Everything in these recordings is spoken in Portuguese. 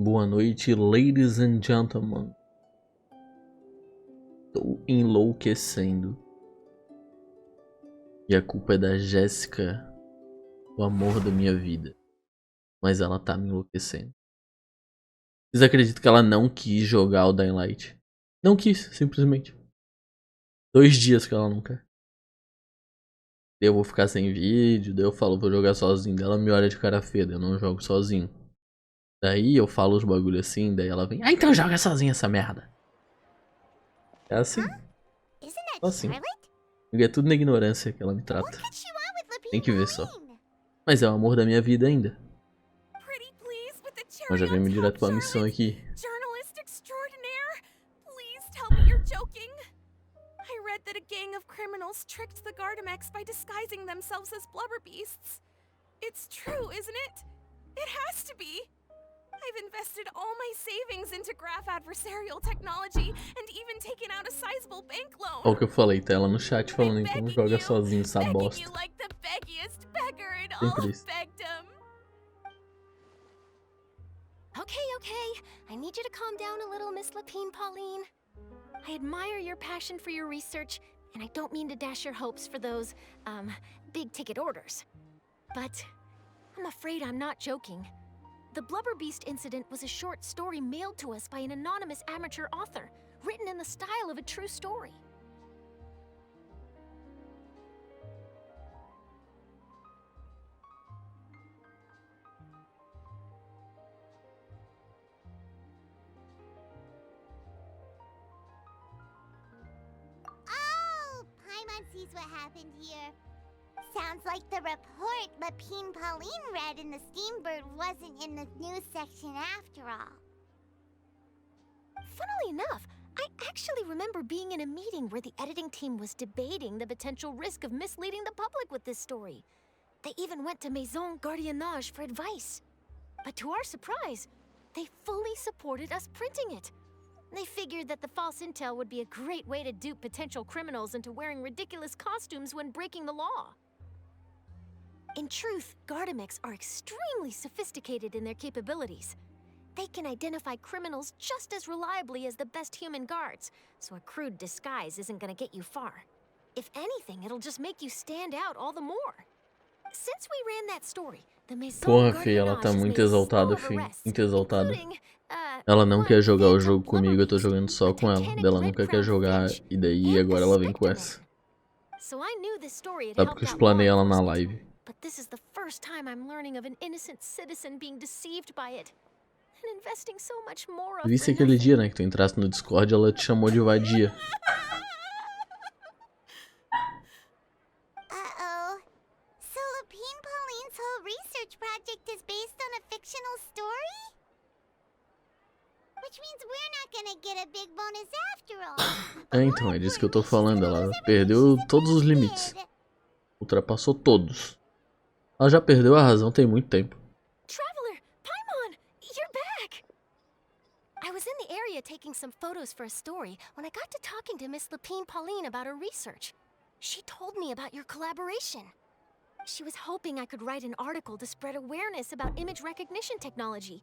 Boa noite, ladies and gentlemen. Estou enlouquecendo. E a culpa é da Jéssica, o amor da minha vida. Mas ela tá me enlouquecendo. Vocês acreditam que ela não quis jogar o Dying Light? Não quis, simplesmente. 2 dias que ela não quer. Daí eu vou ficar sem vídeo, daí eu falo, vou jogar sozinho. Daí ela me olha de cara feia, daí eu não jogo sozinho. Daí eu falo os bagulho assim, daí ela vem, ah, então joga sozinha essa merda. É assim. Só assim. É tudo na ignorância que ela me trata. Tem que ver só. Mas é o amor da minha vida ainda. Mas já vem direto pra missão aqui. That a gang of criminals tricked the Gardamex by disguising themselves as blubber beasts. It's true, isn't it? It has to be. I've invested all my savings into graph adversarial technology and even taken out a sizable bank loan. Olha o que eu falei, tá ela no chat falando então joga sozinho essa bosta. Like the beggiest beggar in Bem all of triste. begdom. Okay. I need you to calm down a little, Miss Lapine Pauline. I admire your passion for your research, and I don't mean to dash your hopes for those, big-ticket orders. But I'm afraid I'm not joking. The Blubber Beast incident was a short story mailed to us by an anonymous amateur author, written in the style of a true story. Sees what happened here. Sounds like the report Lapine Pauline read in the Steambird wasn't in the news section after all. Funnily enough, I actually remember being in a meeting where the editing team was debating the potential risk of misleading the public with this story. They even went to Maison Gardiennage for advice. But to our surprise, they fully supported us printing it. They figured that the false intel would be a great way to dupe potential criminals into wearing ridiculous costumes when breaking the law. In truth, Gardamex are extremely sophisticated in their capabilities. They can identify criminals just as reliably as the best human guards, so a crude disguise isn't gonna get you far. If anything, it'll just make you stand out all the more. Since we ran that story, the Maison Porra, Fê, ela tá muito exaltada, Fê. Muito exaltada. Ela não quer jogar o jogo comigo, eu tô jogando só com ela. Ela nunca quer jogar, e daí agora ela vem com essa. Sabe que eu explanei ela na live. But this is the first time I'm learning of an innocent citizen being deceived by it. And investing so much more of Visse aquele dia, né, que tu entrasse no Discord e ela te chamou de vadia. Uh-oh. So Lapine Pauline's whole research project is based on a fictional story? Which means we're not gonna get a big bonus after all. É, então, é disso que eu tô falando. Ela perdeu todos os limites. Ultrapassou todos. Ela já perdeu a razão tem muito tempo. Traveler, Paimon, you're back. I was in the area taking some photos for a story when I got to talking to Miss Lapine Pauline about her research. She told me about your collaboration. She was hoping I could write an article to spread awareness about image recognition technology.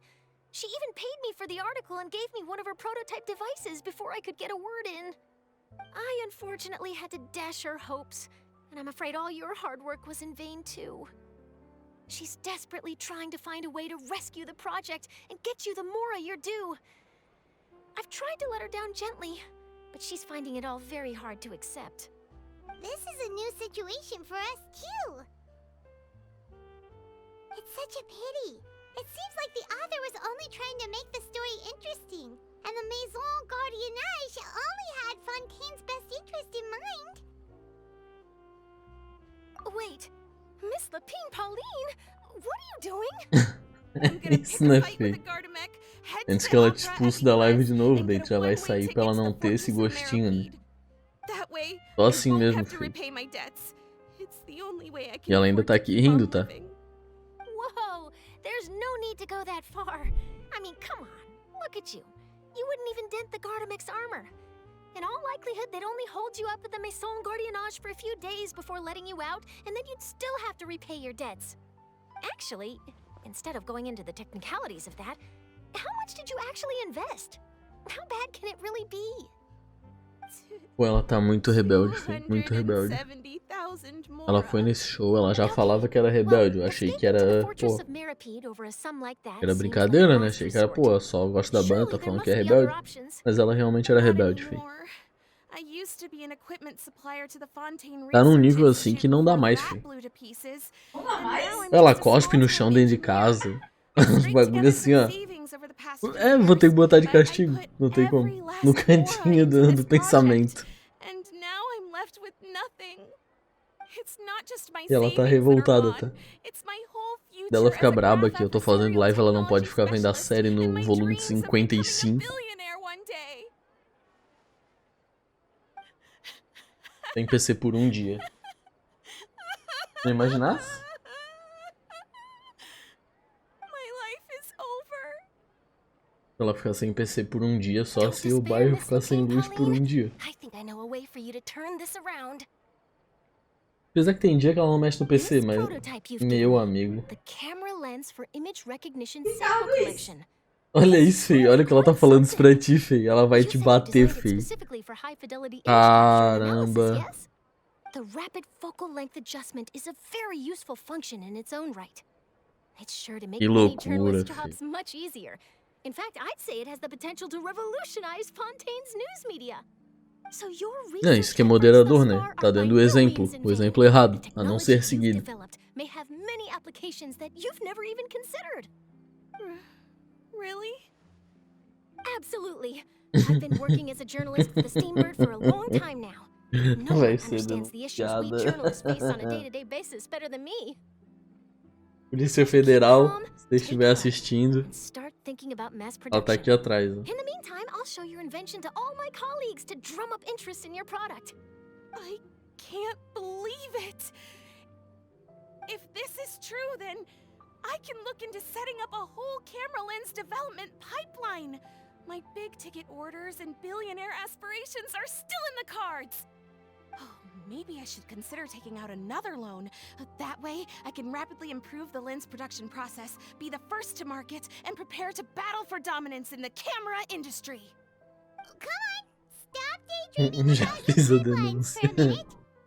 She even paid me for the article and gave me one of her prototype devices before I could get a word in. I unfortunately had to dash her hopes, and I'm afraid all your hard work was in vain too. She's desperately trying to find a way to rescue the project and get you the Mora you're due. I've tried to let her down gently, but she's finding it all very hard to accept. This is a new situation for us too. It's such a pity. It seems like the author was only trying to make the story interesting, and the Maison Gardiennage only had Fontaine's best interest in mind. Wait, Miss Lapine Pauline, what are you doing? Isso não é feio. Antes que ela te expulse da live de novo, daí tu já vai sair pra ela não ter esse gostinho, né? Só assim mesmo, filho. E ela ainda tá aqui rindo, tá? Whoa, there's no need to go that far. I mean, come on, look at you. You wouldn't even dent the Gardamex armor. In all likelihood, they'd only hold you up at the Maison Gardiennage for a few days before letting you out, and then you'd still have to repay your debts. Actually, instead of going into the technicalities of that, How much did you actually invest? How bad can it really be? Pô, ela tá muito rebelde, filho. Muito rebelde. Ela foi nesse show, ela já falava que era rebelde. Eu achei que era, pô... Era brincadeira, né? Achei que era, pô, só gosta da banda, tá falando que é rebelde. Mas ela realmente era rebelde, filho. Tá num nível assim que não dá mais, filho. Ela cospe no chão dentro de casa. Os bagulho assim, ó. É, vou ter que botar de castigo. Não tem como. No cantinho do pensamento. E ela tá revoltada, tá? Ela fica braba que eu tô fazendo live, ela não pode ficar vendo a série no volume 55. Sem PC por um dia. Não imaginasse? Ela ficar sem PC por um dia só se o bairro ficar sem luz por um dia. Apesar que tem dia que ela não mexe no PC, mas... Meu amigo. Olha isso, feio. Olha o que ela tá falando isso pra ti, feio. Ela vai te bater, feio. Caramba. The rapid focal length adjustment is a very useful function in its own right. It's sure to make Que many loucura, journalist filho. jobs much easier. In fact, I'd say it has the potential to revolutionize Fontaine's news media. So your Não, isso que é moderador, né? Tá dando o exemplo. O exemplo errado, a não ser seguido. May have many applications that you've never even considered. Really? Absolutely. I've been working as a journalist with the Steambird for a long time now. No one Vai ser understands the issues we denunciada. journalists face on a day-to-day basis better than me. Polícia Federal, se você estiver assistindo, Start thinking about mass ela tá production. aqui atrás. Ó. In the meantime, I'll show your invention to all my colleagues to drum up interest in your product. I can't believe it! If this is true, then I can look into setting up a whole camera lens development pipeline. My big ticket orders and billionaire aspirations are still in the cards. Oh, maybe I should consider taking out another loan. That way, I can rapidly improve the lens production process, be the first to market, and prepare to battle for dominance in the camera industry. Come on, stop daydreaming Já about your fiz a pipelines for a denúncia. minute.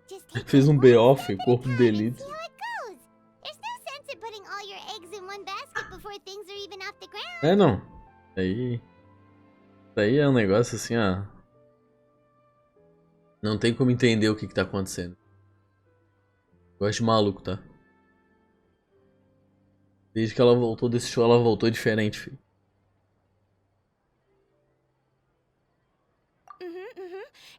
Just take Fez it um one BO, step filho, at a corpo time de and delito. see how it goes. There's no sense in putting all your eggs in one basket before things are even off the ground. É, não. Aí é um negócio assim, ó. Não tem como entender o que tá acontecendo. Eu acho maluco, tá? Desde que ela voltou desse show, ela voltou diferente, filho.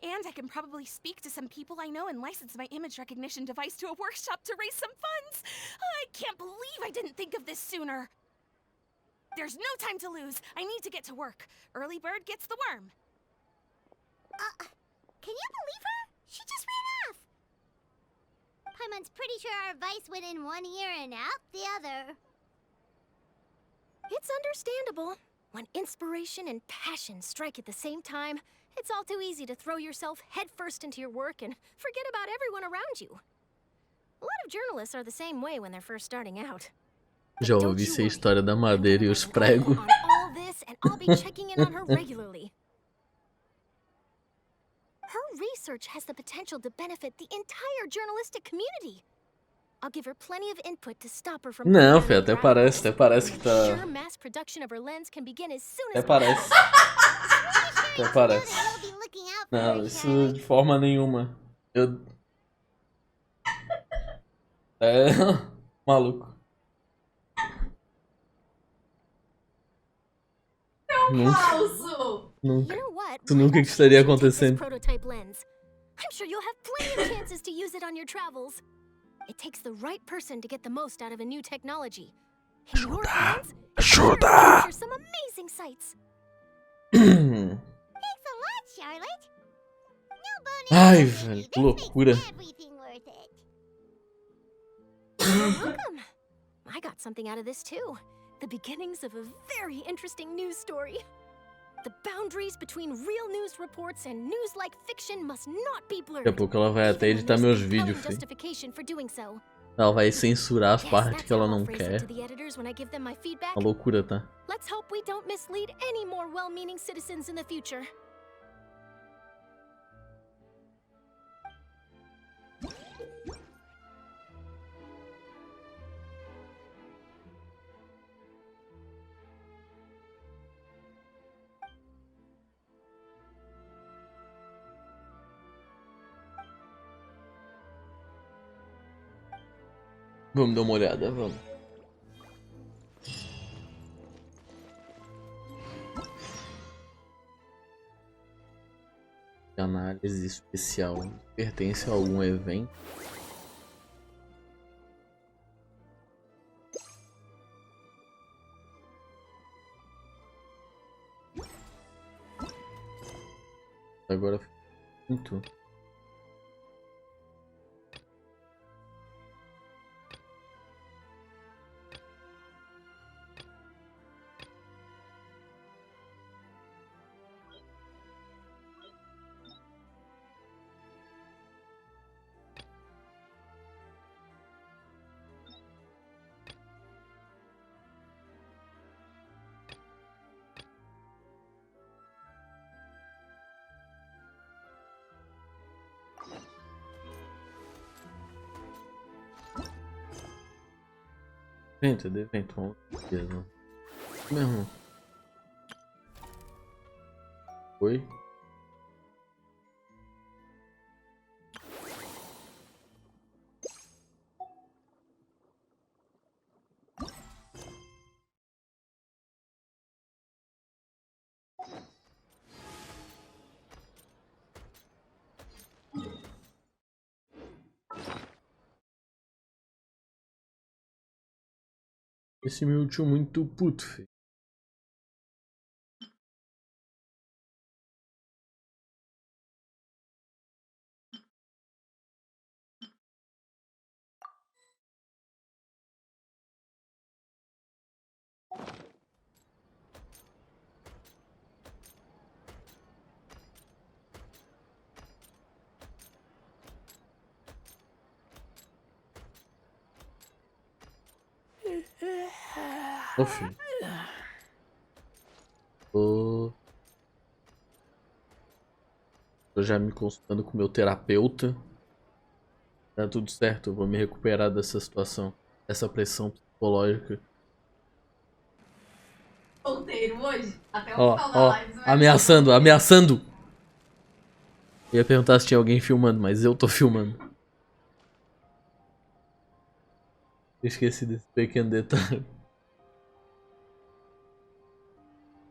And I can probably speak to some people I know and license my image recognition device to a workshop to raise some funds. I can't believe I didn't think of this sooner. There's no time to lose. I need to get to work. Early bird gets the worm. Can you believe her? She just ran off. Paimon's pretty sure our advice went in one ear and out the other. It's understandable. When inspiration and passion strike at the same time, it's all too easy to throw yourself headfirst into your work and forget about everyone around you. A lot of journalists are the same way when they're first starting out. Já ouvi ser a história da madeira e os pregos. On all this, and I'll be checking in on her regularly. Her research has the potential to benefit the entire journalistic community. I'll give her plenty of input to stop her from. Não, filho, até parece que tá. Sure, mass production of her lens can begin as soon Até as parece. Até parece. We'll be looking out for Não, her, isso Charlotte. de forma nenhuma. Eu. É. Maluco. Nunca. You know what? Isso Why nunca don't que estaria you take this acontecendo. prototype lens? I'm sure you'll have plenty of chances to use it on your travels. It takes the right person to get the most out of a new technology. In your hands, it's sure to capture some amazing sights. Thanks a lot, Charlotte. No bonus. Ai, for velho, me. que This loucura. makes everything worth it. You're welcome. I got something out of this too. The beginnings of a very interesting news story. The boundaries between real news reports and news-like fiction must not be blurred. Daqui a pouco ela vai até Even when editar there's meus compelling vídeos, filho. justification for doing so. Ela vai censurar as Yes, partes that's que ela how I'll não phrase it quer. to the editors when I give them my feedback. Uma loucura, tá? Let's hope we don't mislead any more well-meaning citizens in the future. Vamos dar uma olhada, vamos. Análise especial. Pertence a algum evento? Agora muito. Evento, de evento, com certeza. Mesmo. Foi? Esse meu tio muito puto, filho. Ô, filho. Tô já me consultando com o meu terapeuta. Tá tudo certo, eu vou me recuperar dessa situação. Dessa pressão psicológica. Solteiro hoje, até o Ó, final da ó, live. Você vai ameaçando, ameaçando. Eu ia perguntar se tinha alguém filmando, mas eu tô filmando. Esqueci desse pequeno detalhe.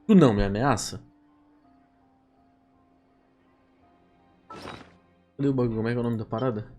Tu não me ameaça? Cadê o bagulho? Como é que é o nome da parada?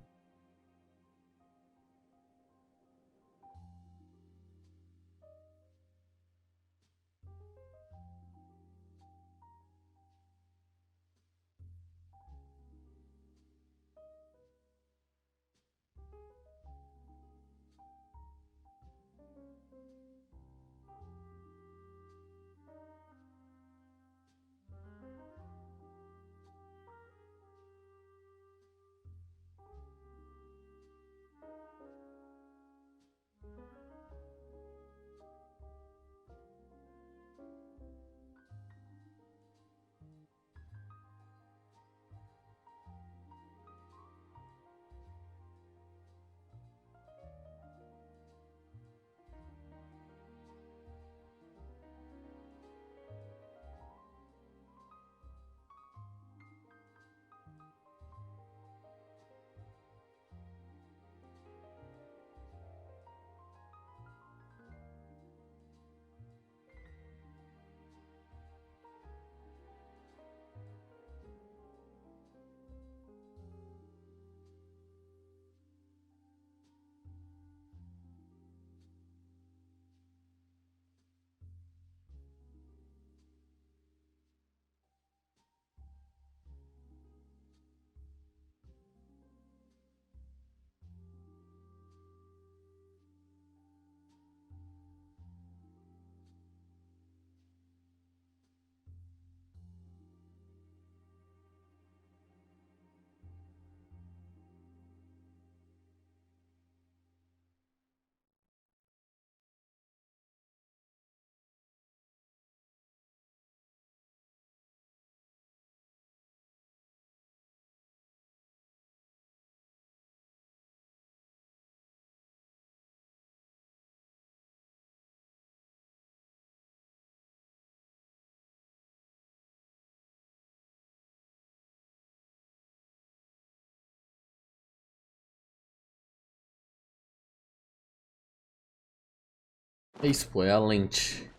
É isso, pô, é a lente.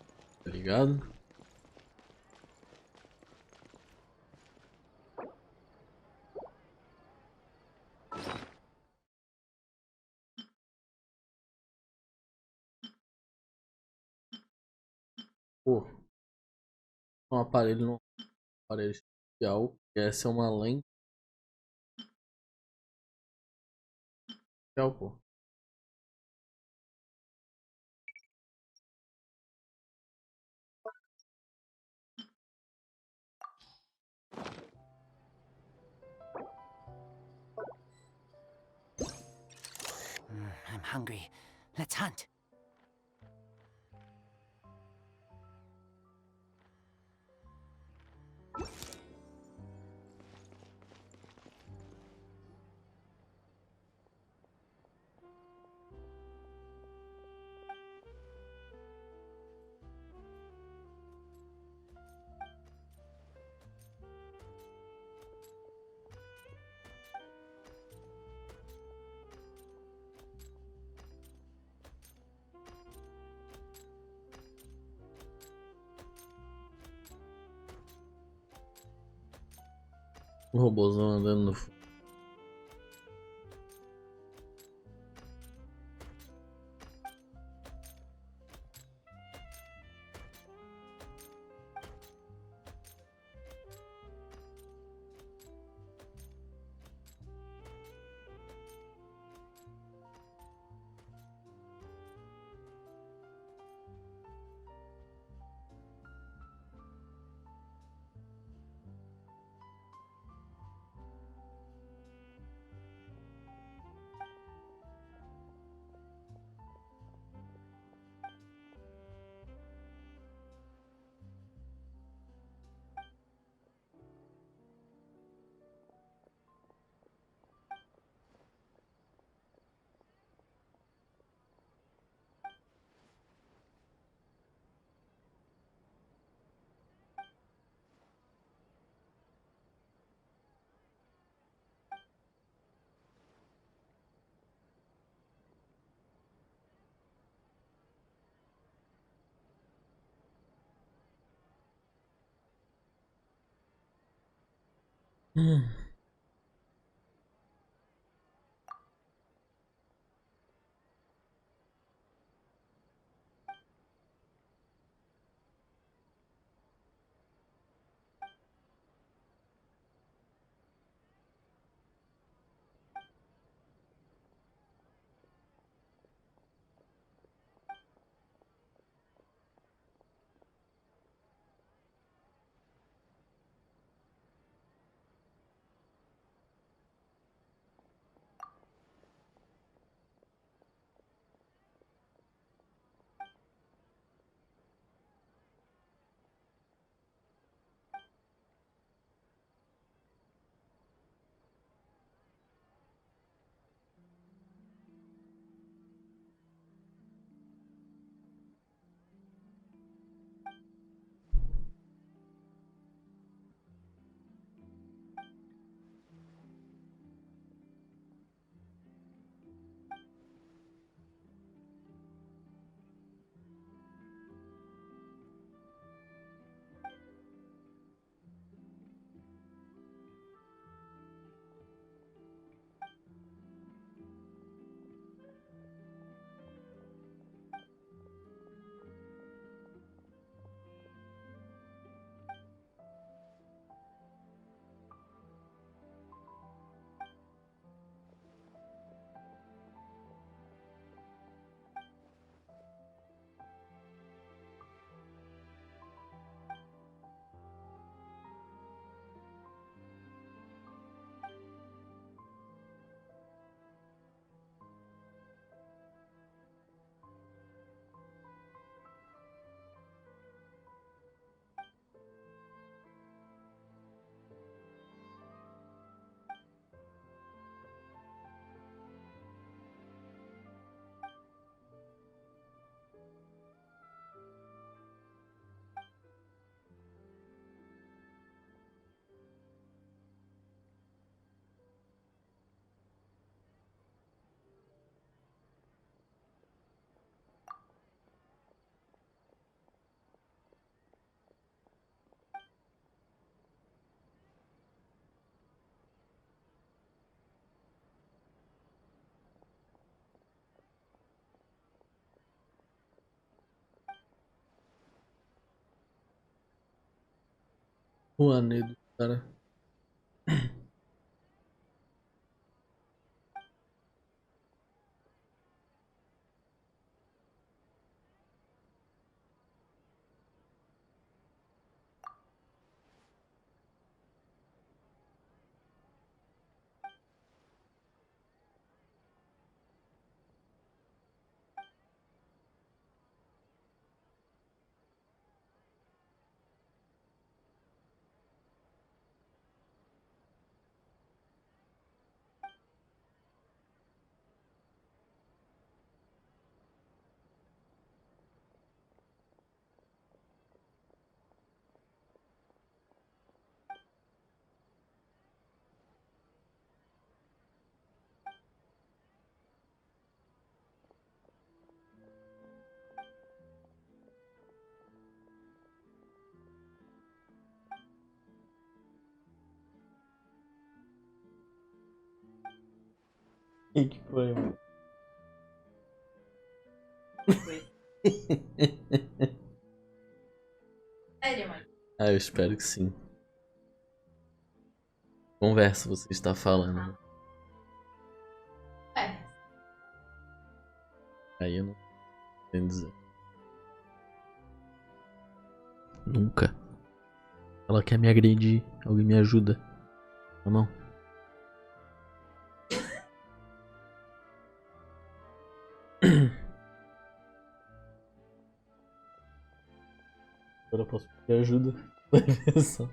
Tá ligado? Pô, um aparelho não aparelho especial. Essa é uma lente especial, pô. I'm hungry. Let's hunt. O robôzão andando no fundo. Hum. O anedo, cara. E que poema? Sério, mano. Ah, eu espero que sim. Conversa você está falando. É. Aí eu não tenho a dizer. Nunca. Ela quer me agredir. Alguém me ajuda. Tá bom? Agora eu posso pedir ajuda. Vai ver só.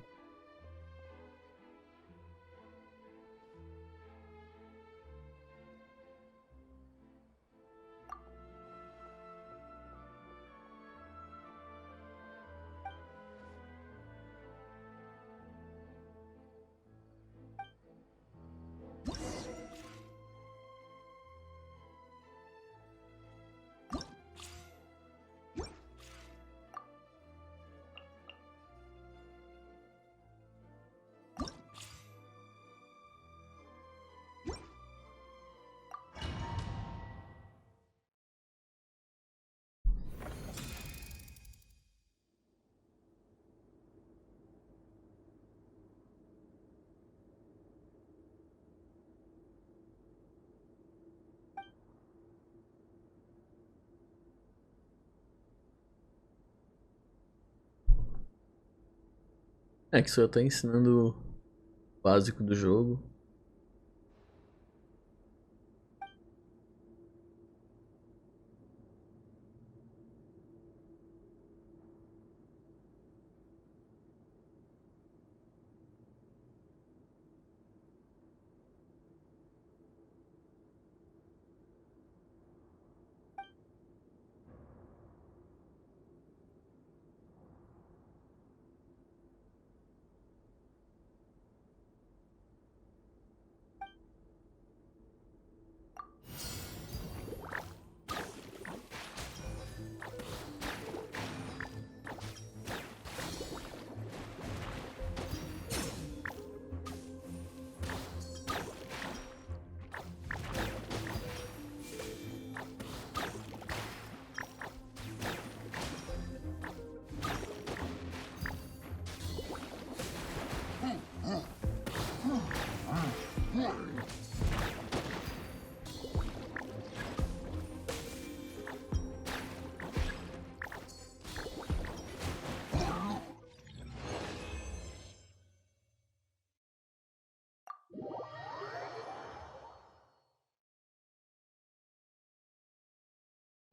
É que só tá ensinando o básico do jogo.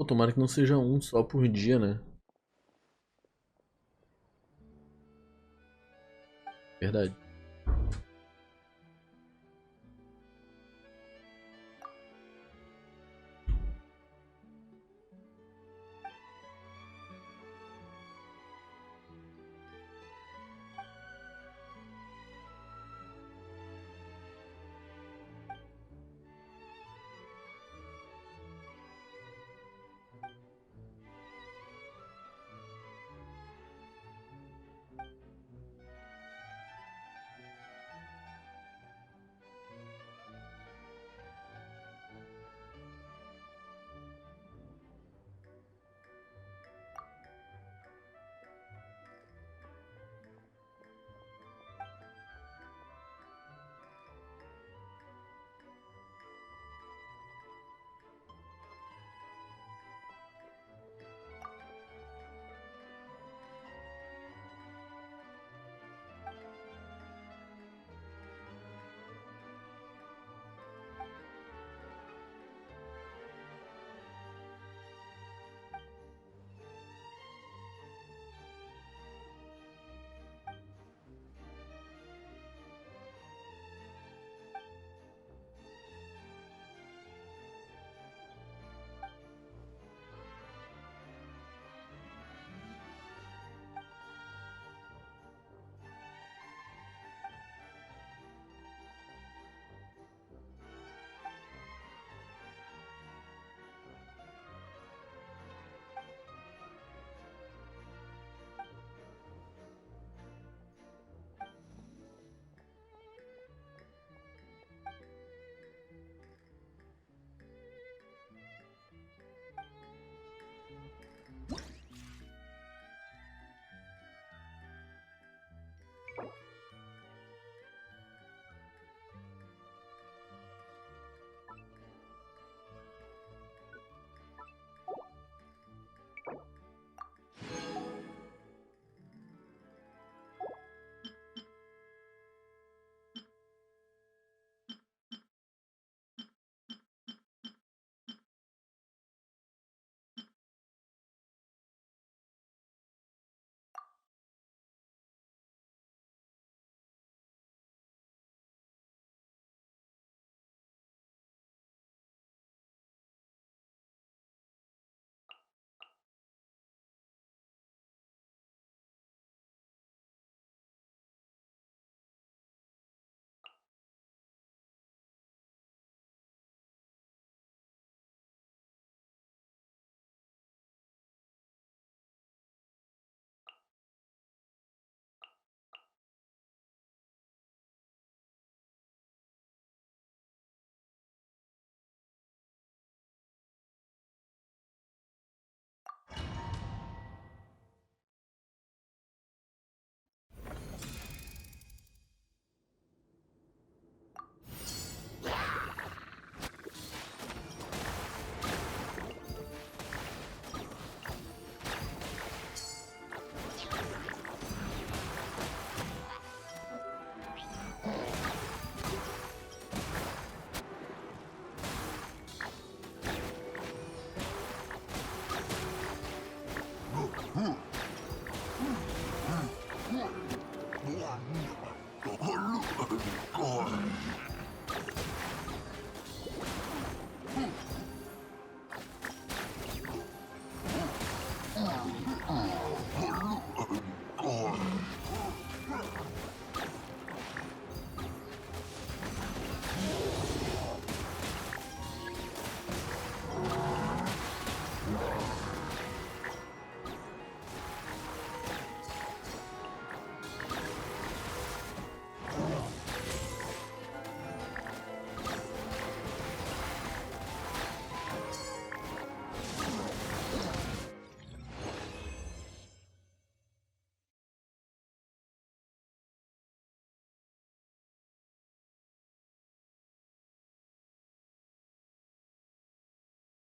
Pô, tomara que não seja um só por dia, né? Verdade.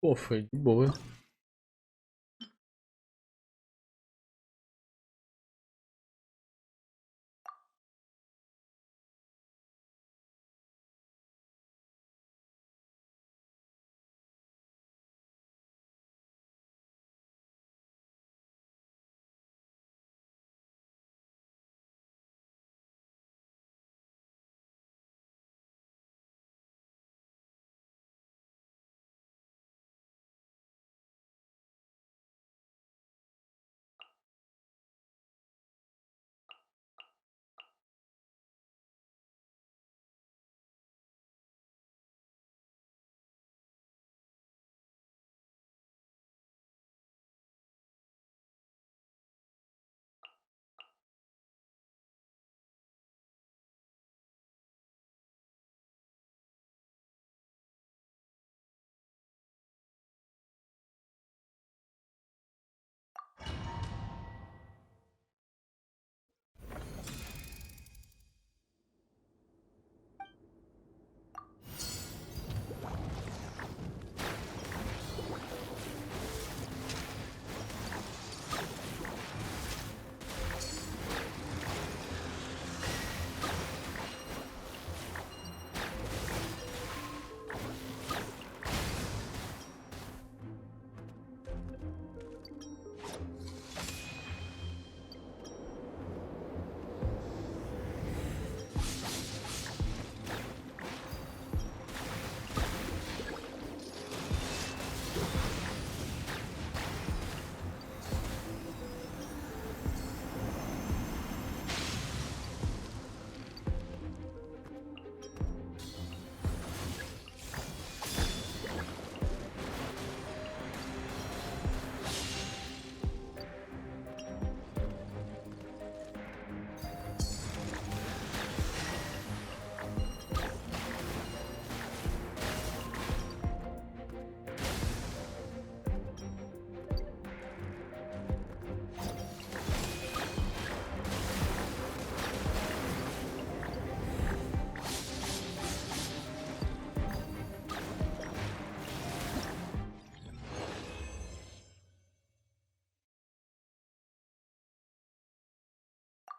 Pô, foi de boa.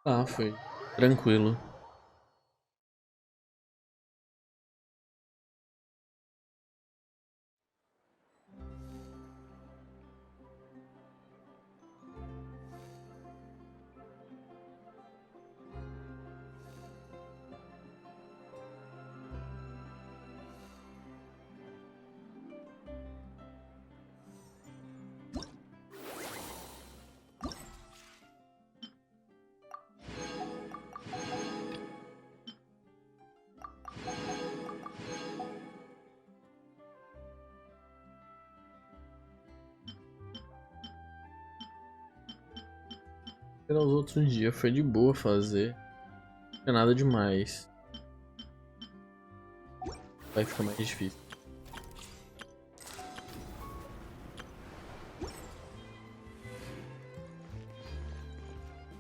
Ah, foi tranquilo. Nos outros dias foi de boa fazer. Não é nada demais. Vai ficar mais difícil.